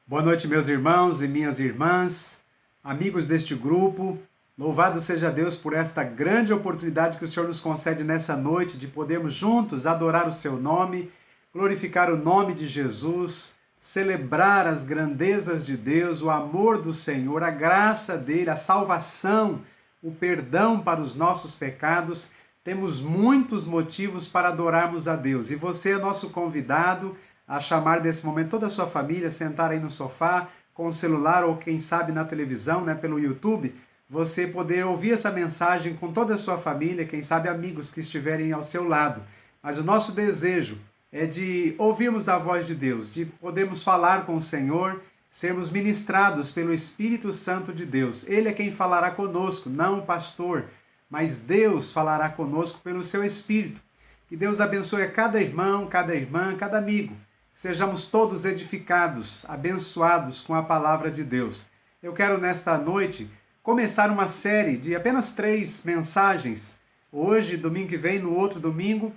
Boa noite, meus irmãos e minhas irmãs, amigos deste grupo. Louvado seja Deus por esta grande oportunidade que o Senhor nos concede nessa noite de podermos juntos adorar o seu nome, glorificar o nome de Jesus, celebrar as grandezas de Deus, o amor do Senhor, a graça dele, a salvação, o perdão para os nossos pecados. Temos muitos motivos para adorarmos a Deus e você é nosso convidado a chamar desse momento toda a sua família, sentar aí no sofá, com o celular ou quem sabe na televisão, pelo YouTube, você poder ouvir essa mensagem com toda a sua família, quem sabe amigos que estiverem ao seu lado. Mas o nosso desejo é de ouvirmos a voz de Deus, de podermos falar com o Senhor, sermos ministrados pelo Espírito Santo de Deus. Ele é quem falará conosco, não o pastor, mas Deus falará conosco pelo seu Espírito. Que Deus abençoe a cada irmão, cada irmã, cada amigo. Sejamos todos edificados, abençoados com a palavra de Deus. Eu quero nesta noite começar uma série de apenas 3 mensagens, hoje, domingo que vem, no outro domingo,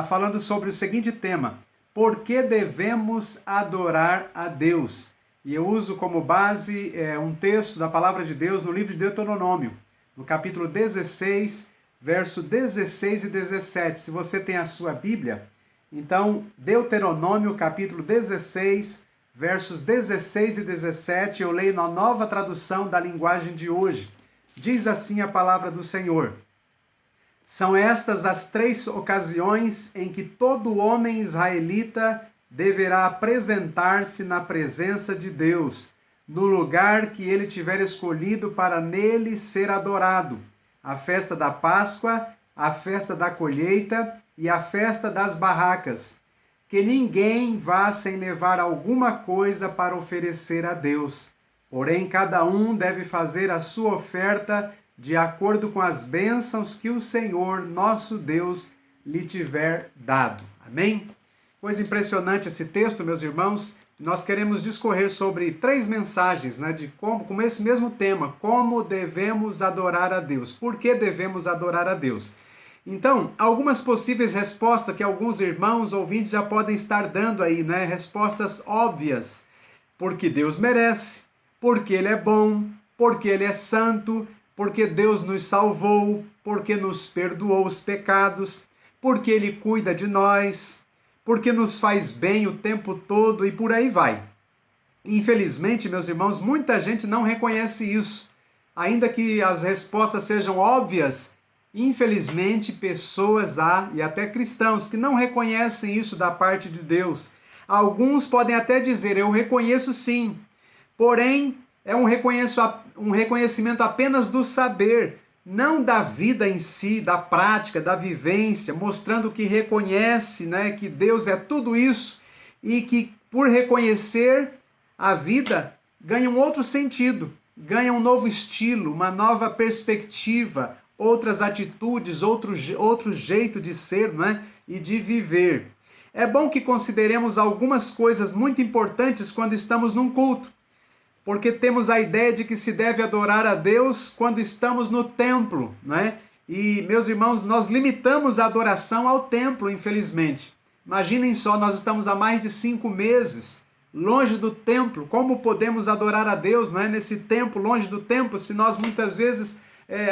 falando sobre o seguinte tema: por que devemos adorar a Deus? E eu uso como base um texto da palavra de Deus no livro de Deuteronômio, no capítulo 16, verso 16 e 17. Se você tem a sua Bíblia, então, Deuteronômio, capítulo 16, versos 16 e 17, eu leio na nova tradução da linguagem de hoje. Diz assim a palavra do Senhor: são estas as 3 ocasiões em que todo homem israelita deverá apresentar-se na presença de Deus, no lugar que ele tiver escolhido para nele ser adorado: a festa da Páscoa, a festa da colheita e a festa das barracas. Que ninguém vá sem levar alguma coisa para oferecer a Deus. Porém, cada um deve fazer a sua oferta de acordo com as bênçãos que o Senhor, nosso Deus, lhe tiver dado. Amém? Coisa impressionante esse texto, meus irmãos. Nós queremos discorrer sobre 3 mensagens, de como, com esse mesmo tema: como devemos adorar a Deus. Por que devemos adorar a Deus? Então, algumas possíveis respostas que alguns irmãos ouvintes já podem estar dando aí, respostas óbvias. Porque Deus merece, porque Ele é bom, porque Ele é santo, porque Deus nos salvou, porque nos perdoou os pecados, porque Ele cuida de nós, porque nos faz bem o tempo todo e por aí vai. Infelizmente, meus irmãos, muita gente não reconhece isso. Ainda que as respostas sejam óbvias, infelizmente, pessoas e até cristãos que não reconhecem isso da parte de Deus. Alguns podem até dizer: eu reconheço sim, porém é um reconhecimento apenas do saber, não da vida em si, da prática, da vivência, mostrando que reconhece, que Deus é tudo isso e que por reconhecer a vida ganha um outro sentido, ganha um novo estilo, uma nova perspectiva, outras atitudes, outro jeito de ser, e de viver. É bom que consideremos algumas coisas muito importantes quando estamos num culto, porque temos a ideia de que se deve adorar a Deus quando estamos no templo, E, meus irmãos, nós limitamos a adoração ao templo, infelizmente. Imaginem só, nós estamos há mais de 5 meses longe do templo. Como podemos adorar a Deus, nesse tempo, longe do templo, se nós muitas vezes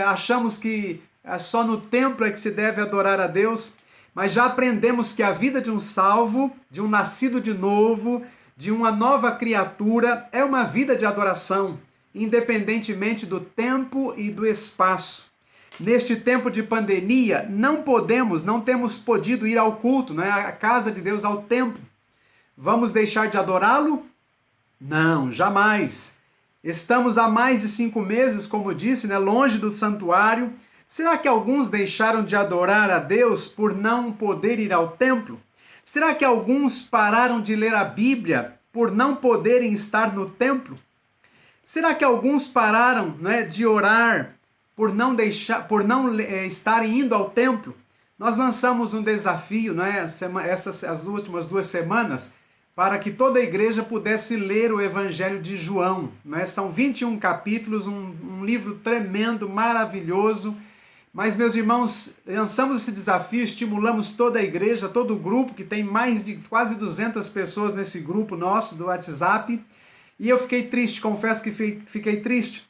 achamos que só no templo é que se deve adorar a Deus? Mas já aprendemos que a vida de um salvo, de um nascido de novo, de uma nova criatura, é uma vida de adoração, independentemente do tempo e do espaço. Neste tempo de pandemia, não temos podido ir ao culto, à casa de Deus, ao templo. Vamos deixar de adorá-lo? Não, jamais. Estamos há mais de 5 meses, como disse, longe do santuário. Será que alguns deixaram de adorar a Deus por não poder ir ao templo? Será que alguns pararam de ler a Bíblia por não poderem estar no templo? Será que alguns pararam, de orar por não estarem indo ao templo? Nós lançamos um desafio, as últimas 2 semanas, para que toda a igreja pudesse ler o Evangelho de João. São 21 capítulos, um livro tremendo, maravilhoso. Mas, meus irmãos, lançamos esse desafio, estimulamos toda a igreja, todo o grupo, que tem mais de quase 200 pessoas nesse grupo nosso do WhatsApp, E eu fiquei triste, confesso que fiquei triste,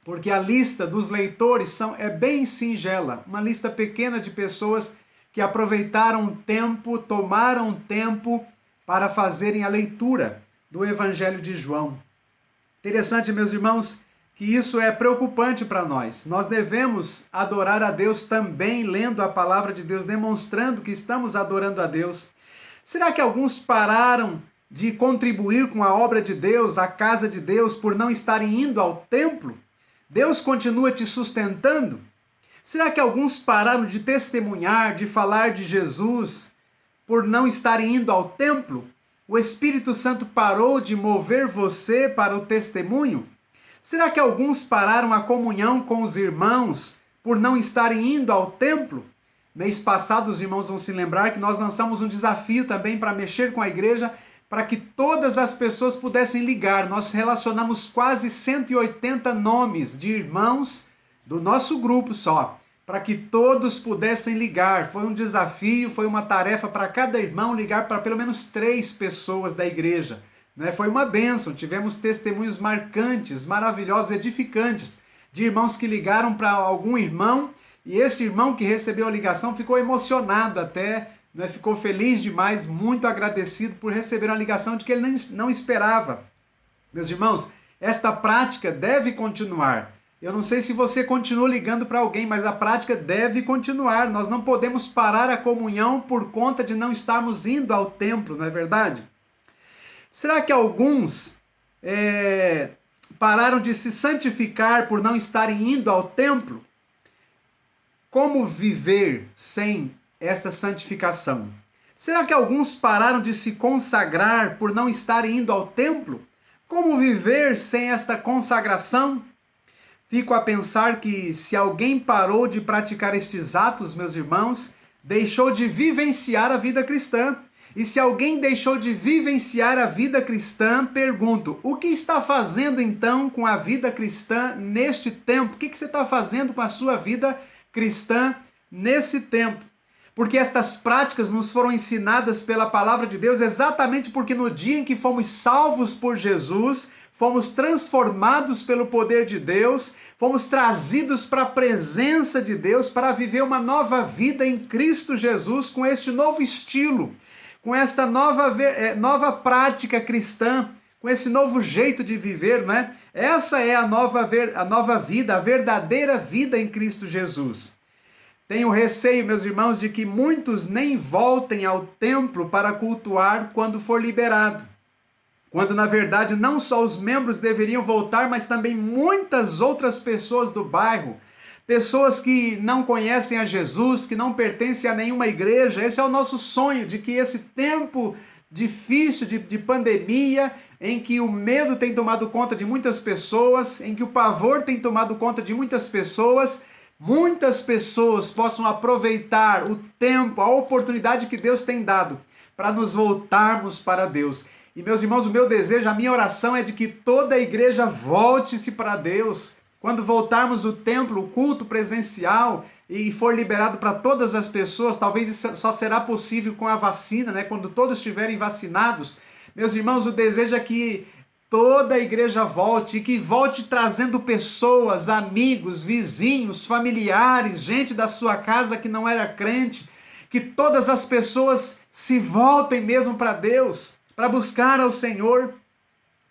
porque a lista dos leitores é bem singela, uma lista pequena de pessoas que aproveitaram o tempo, tomaram tempo para fazerem a leitura do Evangelho de João. Interessante, meus irmãos, que isso é preocupante para nós. Nós devemos adorar a Deus também lendo a palavra de Deus, demonstrando que estamos adorando a Deus. Será que alguns pararam de contribuir com a obra de Deus, a casa de Deus, por não estarem indo ao templo? Deus continua te sustentando? Será que alguns pararam de testemunhar, de falar de Jesus, por não estarem indo ao templo? O Espírito Santo parou de mover você para o testemunho? Será que alguns pararam a comunhão com os irmãos por não estarem indo ao templo? Mês passado, os irmãos vão se lembrar que nós lançamos um desafio também para mexer com a igreja, para que todas as pessoas pudessem ligar. Nós relacionamos quase 180 nomes de irmãos do nosso grupo só, para que todos pudessem ligar. Foi um desafio, foi uma tarefa para cada irmão ligar para pelo menos 3 pessoas da igreja. Foi uma bênção, tivemos testemunhos marcantes, maravilhosos, edificantes, de irmãos que ligaram para algum irmão, e esse irmão que recebeu a ligação ficou emocionado até, ficou feliz demais, muito agradecido por receber uma ligação de que ele não esperava. Meus irmãos, esta prática deve continuar. Eu não sei se você continua ligando para alguém, mas a prática deve continuar. Nós não podemos parar a comunhão por conta de não estarmos indo ao templo, não é verdade? Será que alguns pararam de se santificar por não estarem indo ao templo? Como viver sem esta santificação? Será que alguns pararam de se consagrar por não estarem indo ao templo? Como viver sem esta consagração? Fico a pensar que se alguém parou de praticar estes atos, meus irmãos, deixou de vivenciar a vida cristã. E se alguém deixou de vivenciar a vida cristã, pergunto, o que está fazendo então com a vida cristã neste tempo? O que você está fazendo com a sua vida cristã nesse tempo? Porque estas práticas nos foram ensinadas pela palavra de Deus exatamente porque no dia em que fomos salvos por Jesus, fomos transformados pelo poder de Deus, fomos trazidos para a presença de Deus para viver uma nova vida em Cristo Jesus com este novo estilo, com esta nova prática cristã, com esse novo jeito de viver, né? Essa é a nova vida, a verdadeira vida em Cristo Jesus. Tenho receio, meus irmãos, de que muitos nem voltem ao templo para cultuar quando for liberado. Quando, na verdade, não só os membros deveriam voltar, mas também muitas outras pessoas do bairro, pessoas que não conhecem a Jesus, que não pertencem a nenhuma igreja. Esse é o nosso sonho, de que esse tempo difícil de pandemia, em que o medo tem tomado conta de muitas pessoas, em que o pavor tem tomado conta de muitas pessoas possam aproveitar o tempo, a oportunidade que Deus tem dado para nos voltarmos para Deus. E, meus irmãos, o meu desejo, a minha oração é de que toda a igreja volte-se para Deus. Quando voltarmos o templo, o culto presencial e for liberado para todas as pessoas, talvez isso só será possível com a vacina, né? Quando todos estiverem vacinados. Meus irmãos, o desejo é que toda a igreja volte, e que volte trazendo pessoas, amigos, vizinhos, familiares, gente da sua casa que não era crente, que todas as pessoas se voltem mesmo para Deus, para buscar ao Senhor.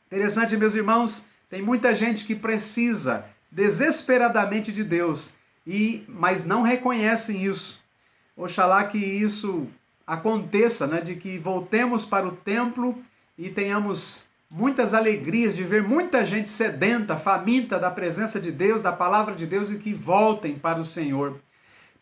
Interessante, meus irmãos, tem muita gente que precisa desesperadamente de Deus, mas não reconhecem isso. Oxalá que isso aconteça, né, de que voltemos para o templo e tenhamos muitas alegrias de ver muita gente sedenta, faminta da presença de Deus, da palavra de Deus, e que voltem para o Senhor.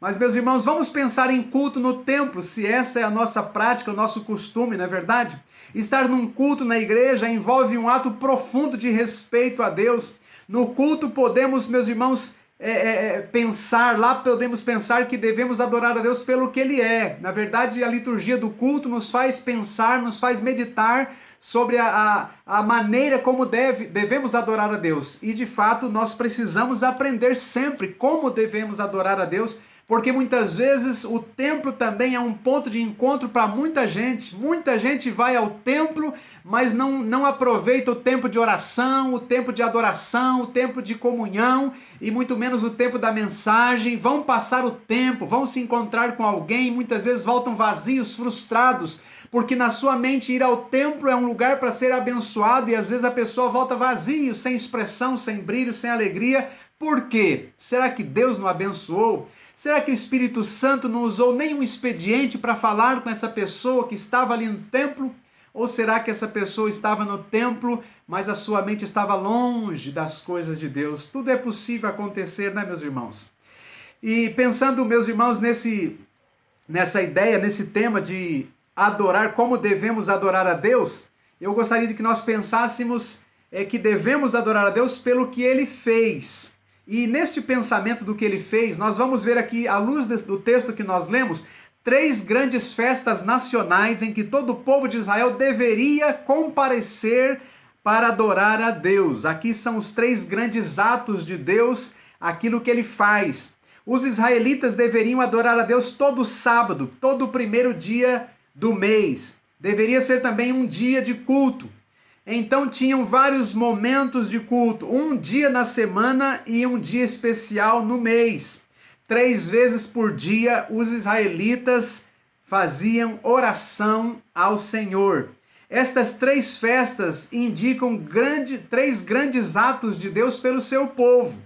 Mas, meus irmãos, vamos pensar em culto no templo, se essa é a nossa prática, o nosso costume, não é verdade? Estar num culto na igreja envolve um ato profundo de respeito a Deus. No culto podemos, meus irmãos, podemos pensar que devemos adorar a Deus pelo que Ele é. Na verdade, a liturgia do culto nos faz pensar, nos faz meditar sobre a maneira como devemos adorar a Deus. E, de fato, nós precisamos aprender sempre como devemos adorar a Deus, porque muitas vezes o templo também é um ponto de encontro para muita gente. Muita gente vai ao templo, mas não aproveita o tempo de oração, o tempo de adoração, o tempo de comunhão e muito menos o tempo da mensagem. Vão passar o tempo, vão se encontrar com alguém, muitas vezes voltam vazios, frustrados, porque na sua mente ir ao templo é um lugar para ser abençoado e às vezes a pessoa volta vazio, sem expressão, sem brilho, sem alegria. Por quê? Será que Deus não abençoou? Será que o Espírito Santo não usou nenhum expediente para falar com essa pessoa que estava ali no templo? Ou será que essa pessoa estava no templo, mas a sua mente estava longe das coisas de Deus? Tudo é possível acontecer, né, meus irmãos? E pensando, meus irmãos, nessa ideia, nesse tema de adorar, como devemos adorar a Deus, eu gostaria de que nós pensássemos que devemos adorar a Deus pelo que Ele fez. E neste pensamento do que Ele fez, nós vamos ver aqui, à luz do texto que nós lemos, 3 grandes festas nacionais em que todo o povo de Israel deveria comparecer para adorar a Deus. Aqui são os 3 grandes atos de Deus, aquilo que Ele faz. Os israelitas deveriam adorar a Deus todo sábado, todo o primeiro dia do mês. Deveria ser também um dia de culto. Então tinham vários momentos de culto, um dia na semana e um dia especial no mês. 3 vezes por dia os israelitas faziam oração ao Senhor. Estas 3 festas indicam 3 grandes atos de Deus pelo seu povo.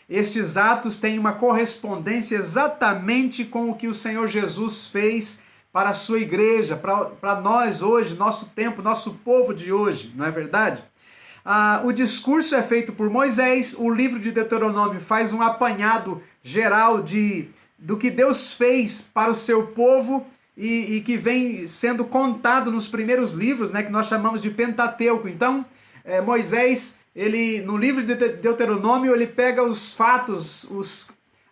Estes atos têm uma correspondência exatamente com o que o Senhor Jesus fez para a sua igreja, para nós hoje, nosso tempo, nosso povo de hoje, não é verdade? O discurso é feito por Moisés, o livro de Deuteronômio faz um apanhado geral do que Deus fez para o seu povo e que vem sendo contado nos primeiros livros, né, que nós chamamos de Pentateuco. Então, Moisés, no livro de Deuteronômio, ele pega os fatos,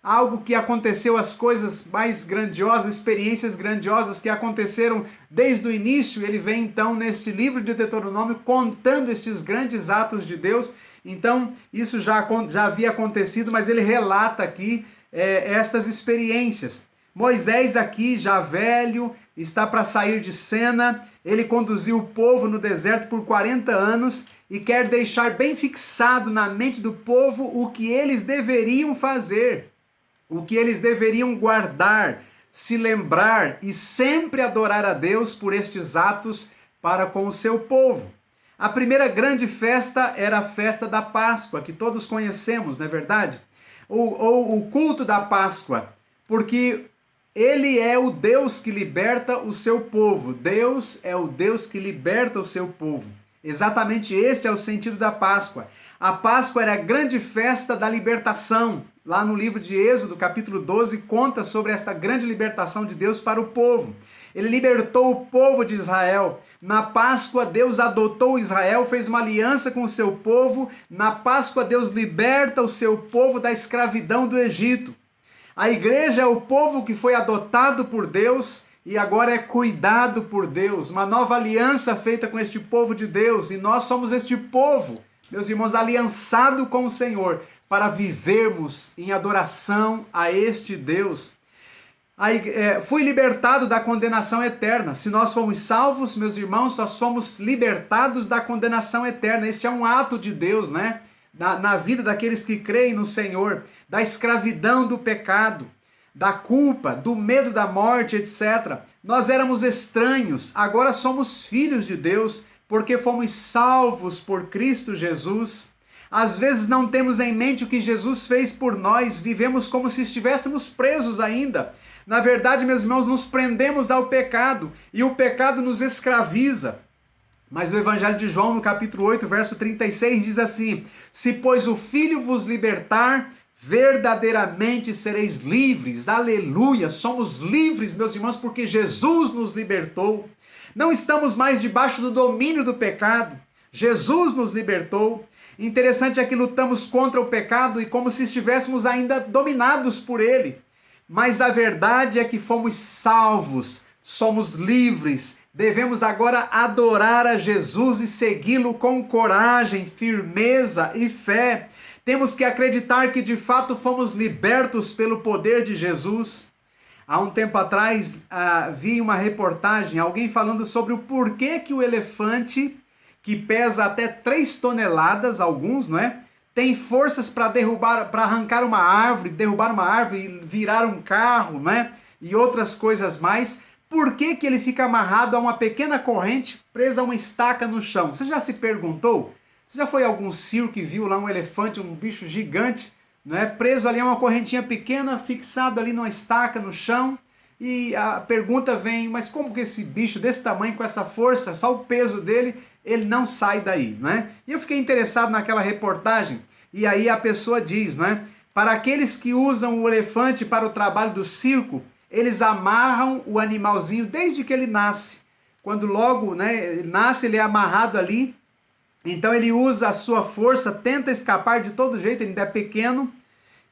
algo que aconteceu, as coisas mais grandiosas, experiências grandiosas que aconteceram desde o início. Ele vem então neste livro de Deuteronômio contando estes grandes atos de Deus. Então isso já havia acontecido, mas ele relata aqui estas experiências. Moisés aqui, já velho, está para sair de cena. Ele conduziu o povo no deserto por 40 anos e quer deixar bem fixado na mente do povo o que eles deveriam fazer, o que eles deveriam guardar, se lembrar e sempre adorar a Deus por estes atos para com o seu povo. A primeira grande festa era a festa da Páscoa, que todos conhecemos, não é verdade? Ou o culto da Páscoa, porque Ele é o Deus que liberta o seu povo. Deus é o Deus que liberta o seu povo. Exatamente este é o sentido da Páscoa. A Páscoa era a grande festa da libertação. Lá no livro de Êxodo, capítulo 12, conta sobre esta grande libertação de Deus para o povo. Ele libertou o povo de Israel. Na Páscoa, Deus adotou Israel, fez uma aliança com o seu povo. Na Páscoa, Deus liberta o seu povo da escravidão do Egito. A igreja é o povo que foi adotado por Deus e agora é cuidado por Deus. Uma nova aliança feita com este povo de Deus. E nós somos este povo, meus irmãos, aliançado com o Senhor, para vivermos em adoração a este Deus. Fui libertado da condenação eterna. Se nós fomos salvos, meus irmãos, nós fomos libertados da condenação eterna. Este é um ato de Deus, né? Na vida daqueles que creem no Senhor, da escravidão do pecado, da culpa, do medo da morte, etc. Nós éramos estranhos, agora somos filhos de Deus, porque fomos salvos por Cristo Jesus. Às vezes não temos em mente o que Jesus fez por nós, vivemos como se estivéssemos presos ainda. Na verdade, meus irmãos, nos prendemos ao pecado e o pecado nos escraviza. Mas no Evangelho de João, no capítulo 8, verso 36, diz assim: se pois o Filho vos libertar, verdadeiramente sereis livres. Aleluia! Somos livres, meus irmãos, porque Jesus nos libertou. Não estamos mais debaixo do domínio do pecado. Jesus nos libertou. Interessante é que lutamos contra o pecado e como se estivéssemos ainda dominados por ele. Mas a verdade é que fomos salvos, somos livres. Devemos agora adorar a Jesus e segui-lo com coragem, firmeza e fé. Temos que acreditar que de fato fomos libertos pelo poder de Jesus. Há um tempo atrás, vi uma reportagem, alguém falando sobre o porquê que o elefante, que pesa até 3 toneladas, alguns, não é? Tem forças para arrancar uma árvore, derrubar uma árvore e virar um carro, né? E outras coisas mais. Por que que ele fica amarrado a uma pequena corrente presa a uma estaca no chão? Você já se perguntou? Você já foi a algum circo e viu lá um elefante, um bicho gigante, né? Preso ali a uma correntinha pequena, fixado ali numa estaca no chão? E a pergunta vem, mas como que esse bicho desse tamanho, com essa força, só o peso dele, ele não sai daí, né? E eu fiquei interessado naquela reportagem, e aí a pessoa diz, né? Para aqueles que usam o elefante para o trabalho do circo, eles amarram o animalzinho desde que ele nasce. Quando logo, né, ele nasce, ele é amarrado ali, então ele usa a sua força, tenta escapar de todo jeito, ele ainda é pequeno,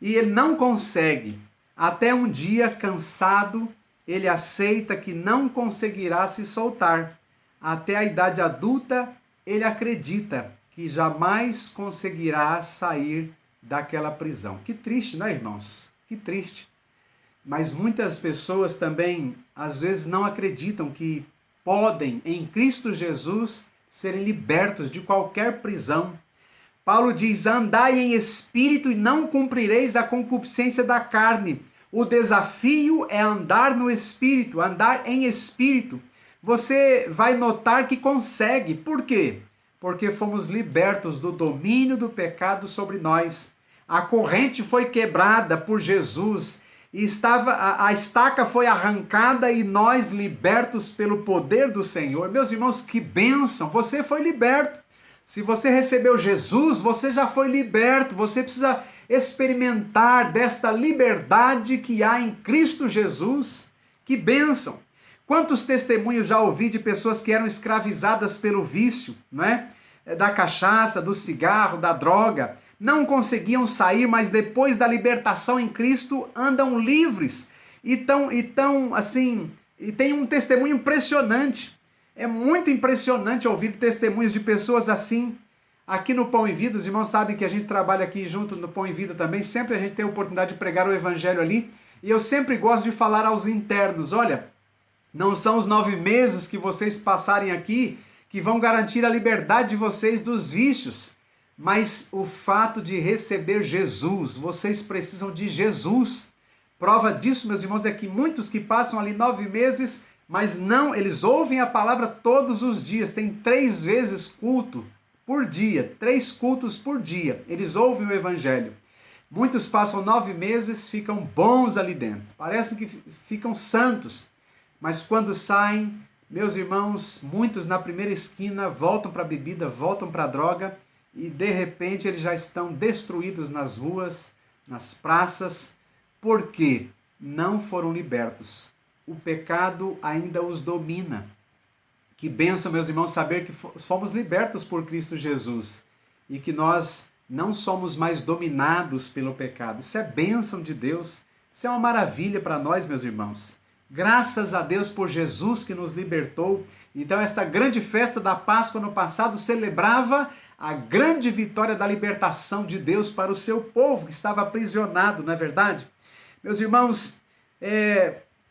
e ele não consegue. Até um dia, cansado, ele aceita que não conseguirá se soltar. Até a idade adulta, ele acredita que jamais conseguirá sair daquela prisão. Que triste, né, irmãos? Que triste. Mas muitas pessoas também, às vezes, não acreditam que podem, em Cristo Jesus, serem libertos de qualquer prisão. Paulo diz, andai em espírito e não cumprireis a concupiscência da carne. O desafio é andar no espírito, andar em espírito. Você vai notar que consegue. Por quê? Porque fomos libertos do domínio do pecado sobre nós. A corrente foi quebrada por Jesus e a estaca foi arrancada e nós libertos pelo poder do Senhor. Meus irmãos, que bênção! Você foi liberto. Se você recebeu Jesus, você já foi liberto. Você precisa experimentar desta liberdade que há em Cristo Jesus. Que bênção! Quantos testemunhos já ouvi de pessoas que eram escravizadas pelo vício, não é? Da cachaça, do cigarro, da droga. Não conseguiam sair, mas depois da libertação em Cristo andam livres. E tem um testemunho impressionante. É muito impressionante ouvir testemunhos de pessoas assim. Aqui no Pão e Vida, os irmãos sabem que a gente trabalha aqui junto no Pão e Vida também. Sempre a gente tem a oportunidade de pregar o evangelho ali. E eu sempre gosto de falar aos internos, olha, não são os 9 meses que vocês passarem aqui que vão garantir a liberdade de vocês dos vícios, mas o fato de receber Jesus. Vocês precisam de Jesus. Prova disso, meus irmãos, é que muitos que passam ali 9 meses, mas não, eles ouvem a palavra todos os dias, tem 3 vezes culto por dia, 3 cultos por dia, eles ouvem o evangelho. Muitos passam 9 meses, ficam bons ali dentro, parece que ficam santos, mas quando saem, meus irmãos, muitos na primeira esquina voltam para a bebida, voltam para a droga e de repente eles já estão destruídos nas ruas, nas praças, porque não foram libertos. O pecado ainda os domina. Que bênção, meus irmãos, saber que fomos libertos por Cristo Jesus e que nós não somos mais dominados pelo pecado. Isso é bênção de Deus. Isso é uma maravilha para nós, meus irmãos. Graças a Deus por Jesus que nos libertou. Então, esta grande festa da Páscoa no passado celebrava a grande vitória da libertação de Deus para o seu povo que estava aprisionado, não é verdade? Meus irmãos,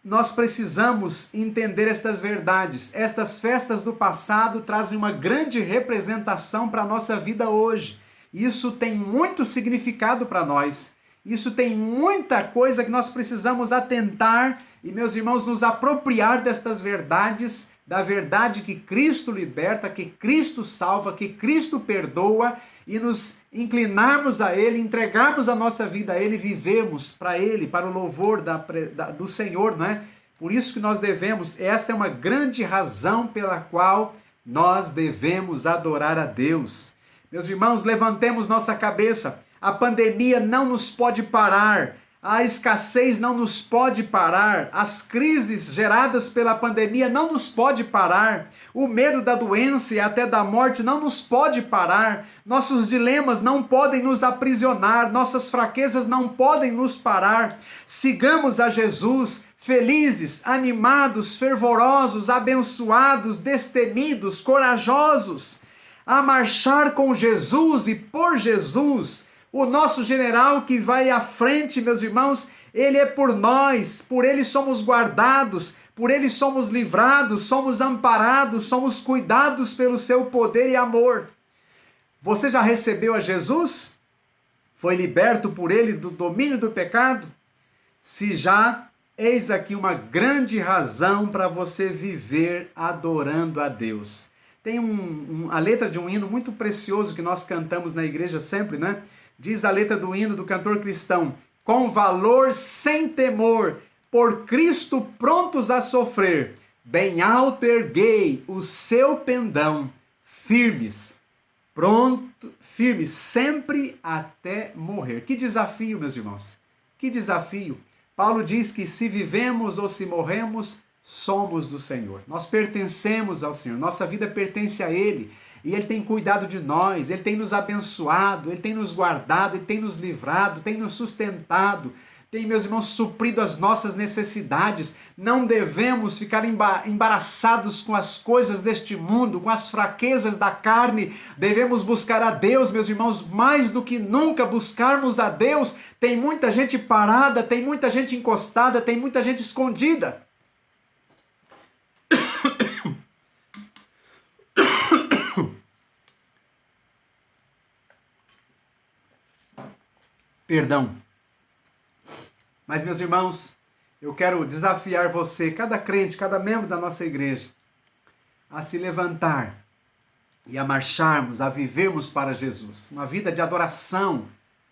nós precisamos entender estas verdades. Estas festas do passado trazem uma grande representação para a nossa vida hoje. Isso tem muito significado para nós. Isso tem muita coisa que nós precisamos atentar e, meus irmãos, nos apropriar destas verdades, da verdade que Cristo liberta, que Cristo salva, que Cristo perdoa e nos inclinarmos a Ele, entregarmos a nossa vida a Ele, vivermos para Ele, para o louvor do Senhor, não é? Por isso que nós devemos, esta é uma grande razão pela qual nós devemos adorar a Deus. Meus irmãos, levantemos nossa cabeça. A pandemia não nos pode parar. A escassez não nos pode parar. As crises geradas pela pandemia não nos pode parar. O medo da doença e até da morte não nos pode parar. Nossos dilemas não podem nos aprisionar. Nossas fraquezas não podem nos parar. Sigamos a Jesus, felizes, animados, fervorosos, abençoados, destemidos, corajosos, a marchar com Jesus e por Jesus. O nosso general que vai à frente, meus irmãos, ele é por nós, por ele somos guardados, por ele somos livrados, somos amparados, somos cuidados pelo seu poder e amor. Você já recebeu a Jesus? Foi liberto por ele do domínio do pecado? Se já, eis aqui uma grande razão para você viver adorando a Deus. Tem a letra de um hino muito precioso que nós cantamos na igreja sempre, né? Diz a letra do hino do cantor cristão: com valor sem temor, por Cristo prontos a sofrer, bem alto erguei o seu pendão, firmes, firmes sempre até morrer. Que desafio, meus irmãos, que desafio. Paulo diz que se vivemos ou se morremos, somos do Senhor. Nós pertencemos ao Senhor, nossa vida pertence a Ele. E Ele tem cuidado de nós, Ele tem nos abençoado, Ele tem nos guardado, Ele tem nos livrado, tem nos sustentado, tem, meus irmãos, suprido as nossas necessidades. Não devemos ficar embaraçados com as coisas deste mundo, com as fraquezas da carne. Devemos buscar a Deus, meus irmãos, mais do que nunca buscarmos a Deus. Tem muita gente parada, tem muita gente encostada, tem muita gente escondida. Perdão. Mas, meus irmãos, eu quero desafiar você, cada crente, cada membro da nossa igreja, a se levantar e a marcharmos, a vivermos para Jesus. Uma vida de adoração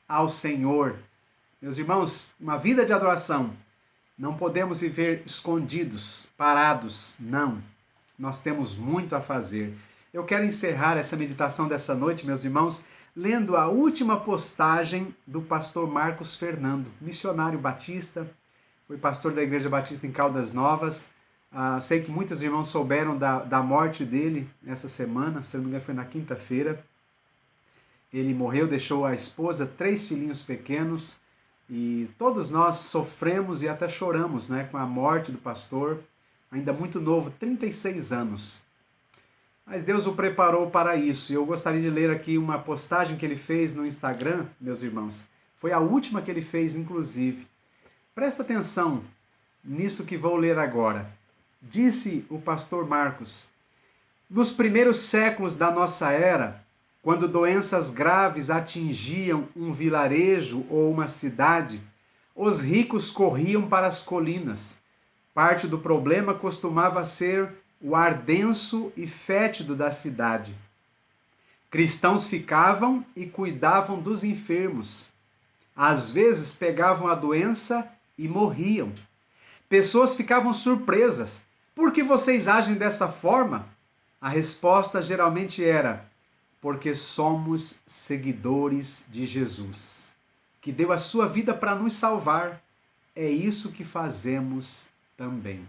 ao Senhor. Meus irmãos, uma vida de adoração. Não podemos viver escondidos, parados, não. Nós temos muito a fazer. Eu quero encerrar essa meditação dessa noite, meus irmãos, lendo a última postagem do pastor Marcos Fernando, missionário batista, foi pastor da Igreja Batista em Caldas Novas. Sei que muitos irmãos souberam da morte dele essa semana, se não me engano foi na quinta-feira. Ele morreu, deixou a esposa, 3 filhinhos pequenos, e todos nós sofremos e até choramos, né, com a morte do pastor, ainda muito novo, 36 anos. Mas Deus o preparou para isso. E eu gostaria de ler aqui uma postagem que ele fez no Instagram, meus irmãos. Foi a última que ele fez, inclusive. Presta atenção nisso que vou ler agora. Disse o pastor Marcos: nos primeiros séculos da nossa era, quando doenças graves atingiam um vilarejo ou uma cidade, os ricos corriam para as colinas. Parte do problema costumava ser o ar denso e fétido da cidade. Cristãos ficavam e cuidavam dos enfermos. Às vezes pegavam a doença e morriam. Pessoas ficavam surpresas. Por que vocês agem dessa forma? A resposta geralmente era: porque somos seguidores de Jesus, que deu a sua vida para nos salvar. É isso que fazemos também.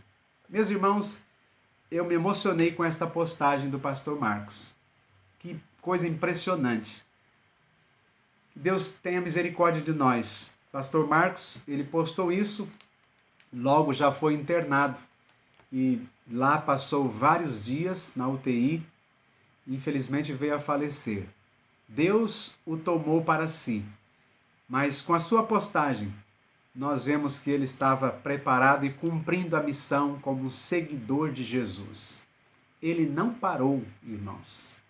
Meus irmãos, eu me emocionei com esta postagem do pastor Marcos. Que coisa impressionante. Deus tenha misericórdia de nós. Pastor Marcos, ele postou isso, logo já foi internado. E lá passou vários dias na UTI. Infelizmente veio a falecer. Deus o tomou para si. Mas com a sua postagem, nós vemos que ele estava preparado e cumprindo a missão como seguidor de Jesus. Ele não parou, irmãos.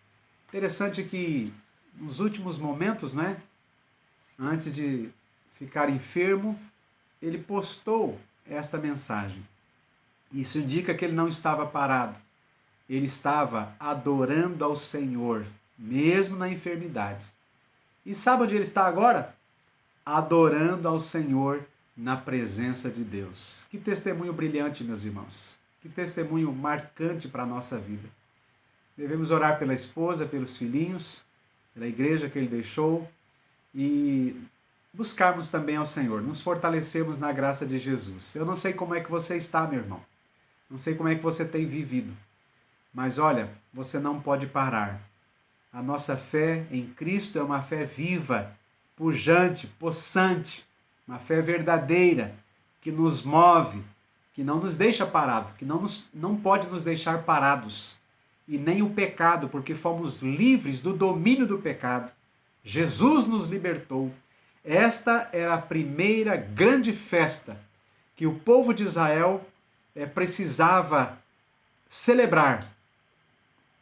Interessante que nos últimos momentos, né, antes de ficar enfermo, ele postou esta mensagem. Isso indica que ele não estava parado. Ele estava adorando ao Senhor, mesmo na enfermidade. E sabe onde ele está agora? Adorando ao Senhor na presença de Deus. Que testemunho brilhante, meus irmãos. Que testemunho marcante para a nossa vida. Devemos orar pela esposa, pelos filhinhos, pela igreja que ele deixou e buscarmos também ao Senhor, nos fortalecermos na graça de Jesus. Eu não sei como é que você está, meu irmão. Não sei como é que você tem vivido. Mas olha, você não pode parar. A nossa fé em Cristo é uma fé viva, pujante, possante. Uma fé verdadeira, que nos move, que não nos deixa parado, que não pode nos deixar parados. E nem o pecado, porque fomos livres do domínio do pecado. Jesus nos libertou. Esta era a primeira grande festa que o povo de Israel precisava celebrar.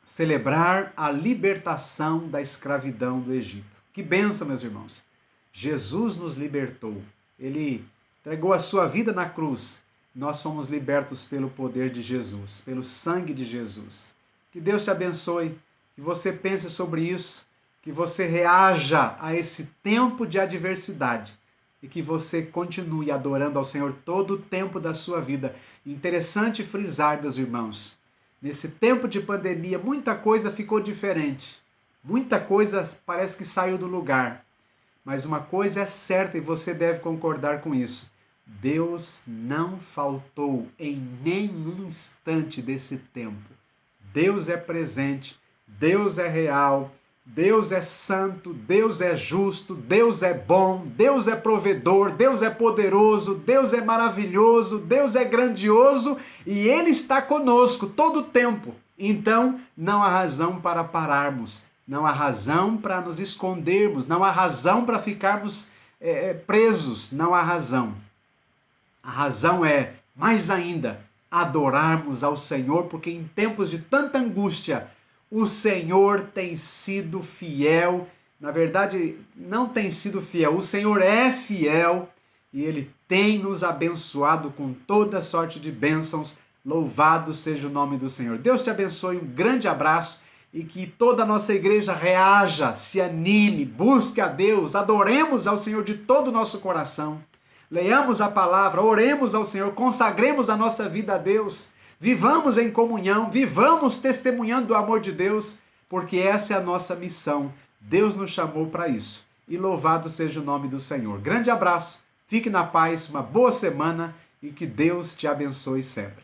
Celebrar a libertação da escravidão do Egito. Que bênção, meus irmãos. Jesus nos libertou. Ele entregou a sua vida na cruz. Nós fomos libertos pelo poder de Jesus, pelo sangue de Jesus. Que Deus te abençoe, que você pense sobre isso, que você reaja a esse tempo de adversidade e que você continue adorando ao Senhor todo o tempo da sua vida. Interessante frisar, meus irmãos, nesse tempo de pandemia, muita coisa ficou diferente. Muita coisa parece que saiu do lugar. Mas uma coisa é certa e você deve concordar com isso. Deus não faltou em nenhum instante desse tempo. Deus é presente, Deus é real, Deus é santo, Deus é justo, Deus é bom, Deus é provedor, Deus é poderoso, Deus é maravilhoso, Deus é grandioso e Ele está conosco todo o tempo. Então, não há razão para pararmos, não há razão para nos escondermos, não há razão para ficarmos presos, não há razão. A razão é, mais ainda, adorarmos ao Senhor, porque em tempos de tanta angústia, o Senhor tem sido fiel. Na verdade, não tem sido fiel, o Senhor é fiel e Ele tem nos abençoado com toda sorte de bênçãos. Louvado seja o nome do Senhor. Deus te abençoe, um grande abraço e que toda a nossa igreja reaja, se anime, busque a Deus, adoremos ao Senhor de todo o nosso coração. Leiamos a palavra, oremos ao Senhor, consagremos a nossa vida a Deus, vivamos em comunhão, vivamos testemunhando o amor de Deus, porque essa é a nossa missão. Deus nos chamou para isso. E louvado seja o nome do Senhor. Grande abraço, fique na paz, uma boa semana e que Deus te abençoe sempre.